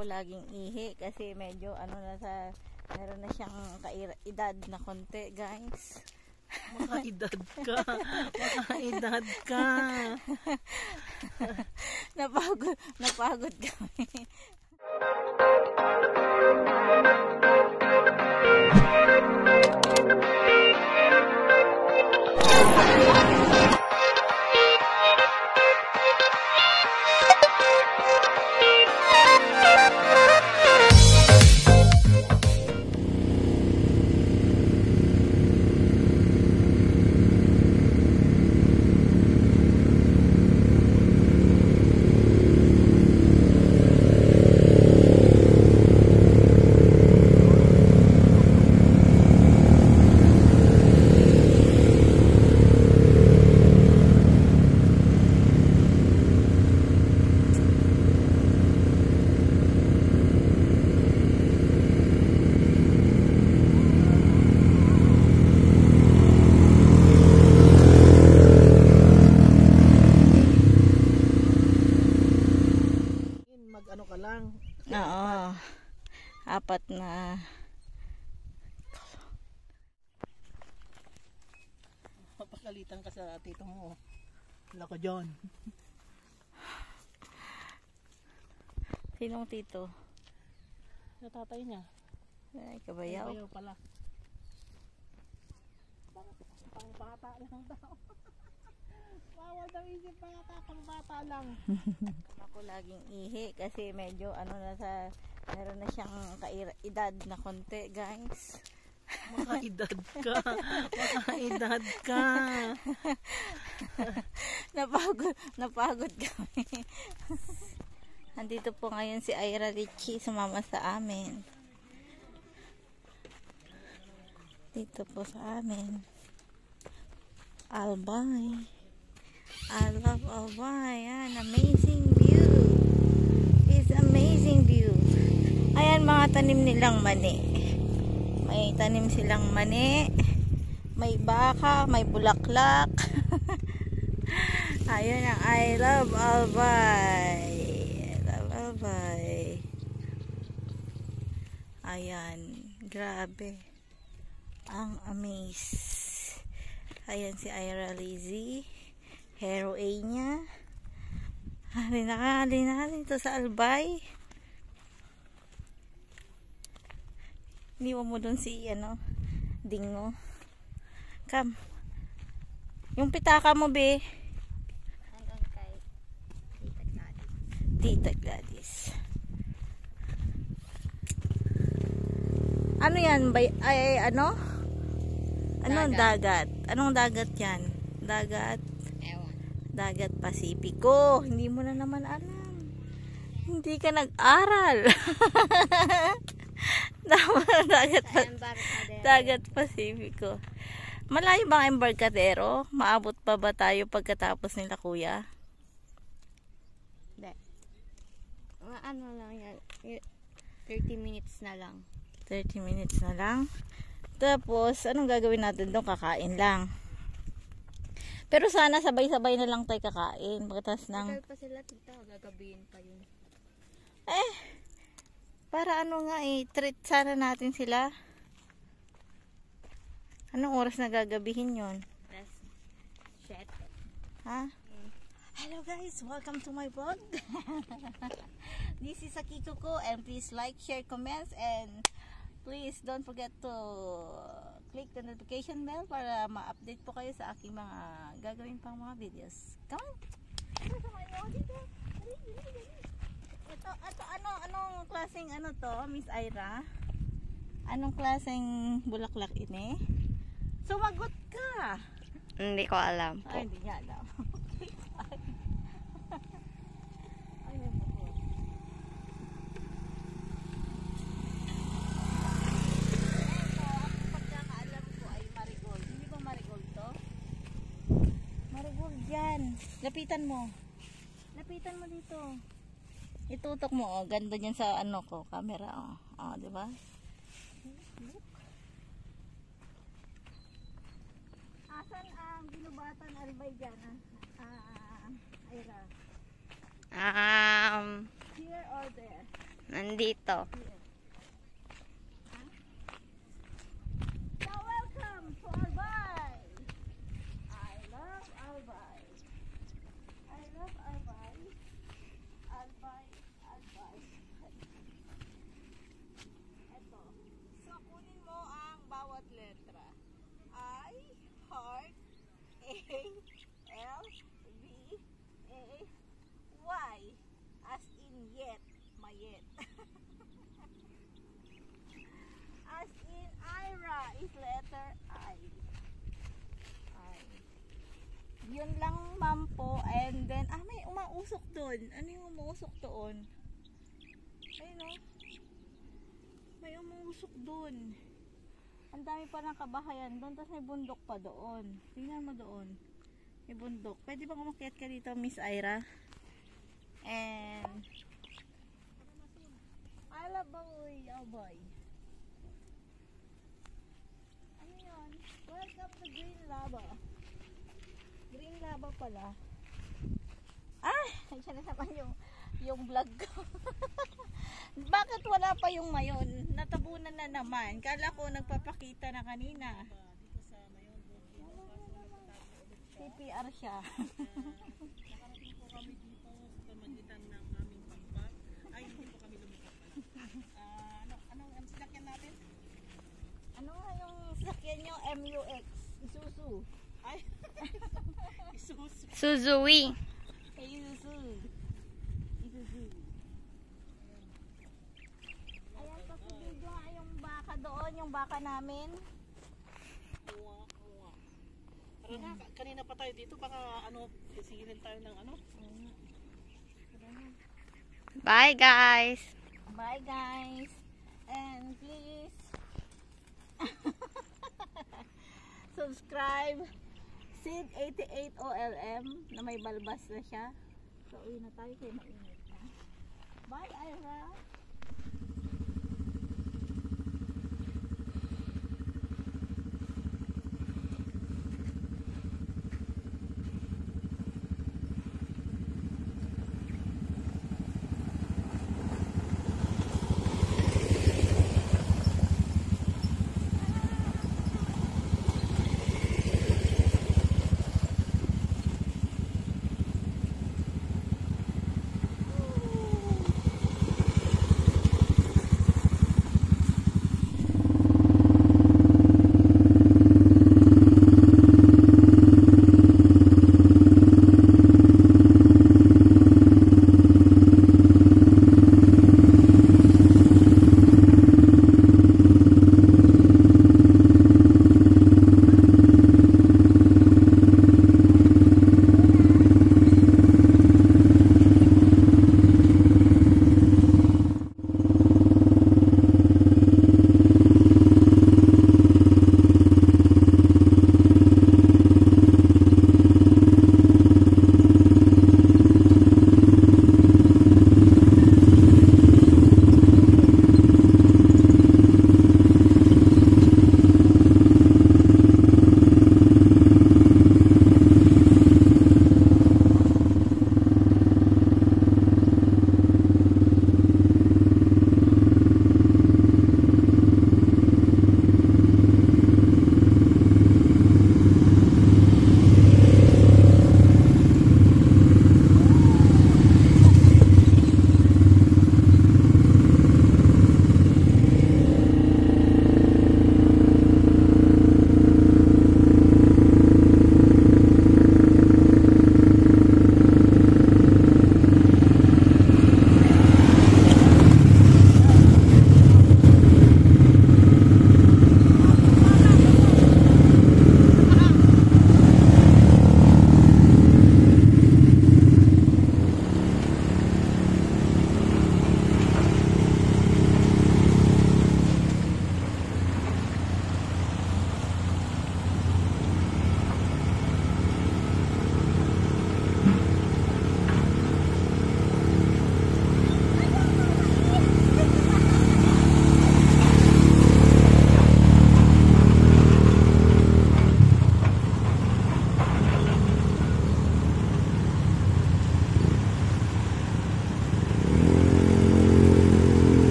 ako laging ihi kasi medyo ano na sa meron na siyang edad na konti, guys. Makaedad ka. Makaedad ka. napagod kami. Mag-ano ka lang? Oo. Apat na. Papakalitan ka sa tito mo. Wala ko dyan. Sinong tito? Sa tatay niya. Ay, kabayaw. Kabayaw pala. Pang bata lang daw. Bawal daw isip pang bata lang. Ako laging ihi kasi medyo ano na sa meron na siyang edad na konti, guys. Makaedad ka. Makaedad ka. napagod kami. Andito po ngayon si Ira Richie, sumama sa amin. Dito po sa amin. Albay. I love Albay. Yan, amazing view. It's amazing view. Ayan mga tanim nilang mani. May tanim silang mani. May baka, may bulaklak. Ayan ang I love Albay. Albay. Ayan, grabe. Ang amaze. Ayan si Ira Lizzie. Hero A niya. Halina dito sa Albay. Iniwan mo dun si Dingo. Come. Yung pitaka mo, be. Hanggang kay Tita Gladys. Ano yan? Ano? Anong dagat? Anong dagat yan? ewan. Dagat Pasipiko. Hindi mo na naman alam. Hindi ka nag-aral. Dagat Pasipiko. Malayo bang Embarcadero? Maabot pa ba tayo pagkatapos nila, kuya? Hindi. Ano lang yan. 30 minutes na lang. 30 minutes na lang. Tapos, anong gagawin natin doon? Kakain lang. Pero sana sabay-sabay na lang tayo kakain. Pagkatas ng... Tagal pa sila, tita. Gagabihin pa yun. Para ano nga treat sana natin sila. Anong oras na gagabihin yun? That's shit. Ha? Hello guys, welcome to my vlog. This is Akiko ko, and please like, share, comments, and please don't forget to click the notification bell para ma-update po kayo sa aking mga gagawin pang mga videos. Come on! Ito, anong klaseng to, Miss Ira? Anong klaseng bulaklak ini? Sumagot ka! Hindi ko alam po. Ay, hindi niya alam. Yan, lapitan mo dito, itutok mo, ganda niyan sa camera, di ba? Asan ang binubatan Albay dyan, Ira? Here or there? Nandito. So welcome to Albay. I love Albay. I love Albay. Albay, Albay. Ito. So kunin mo ang bawat letra. I, heart, A, L, V, A, Y. As in yet, mayet. As in Ira is letter I. I. Yun lang, ma'am po. And then, may umausok doon. Ano yung umausok doon? Ayun o. May umausok doon. Ang dami pa ng kabahayan doon. Tapos may bundok pa doon. Tingnan mo doon. May bundok. Pwede bang umakyat ka dito, Miss Ira? And Alaboy, Alboy. Ano yun? Welcome to Green Lava. Green Lava pala. Siya na naman yung vlog ko. Bakit wala pa yung mayon? Natabunan na naman. Kala ko nagpapakita na kanina. CPR siya. Nakarating po kami dito sa pamagitan ng aming pagpag. Ay, hindi po kami lumipat pala. Anong sinakyan natin? Ano nga yung sakyan nyo? MUX. Isuzu. Ay, Isuzu. Suzuwi. Isuzu. Isuzu. Ayan pa sa video nga yung baka doon. Yung baka namin. Uwa. Tara na, kanina pa tayo dito. Baka sisingilin tayo ng Bye, guys. Bye guys. And please subscribe Sid 88 OLM na may balbas na siya. So uwi na tayo kaya mainit na. Bye Ira.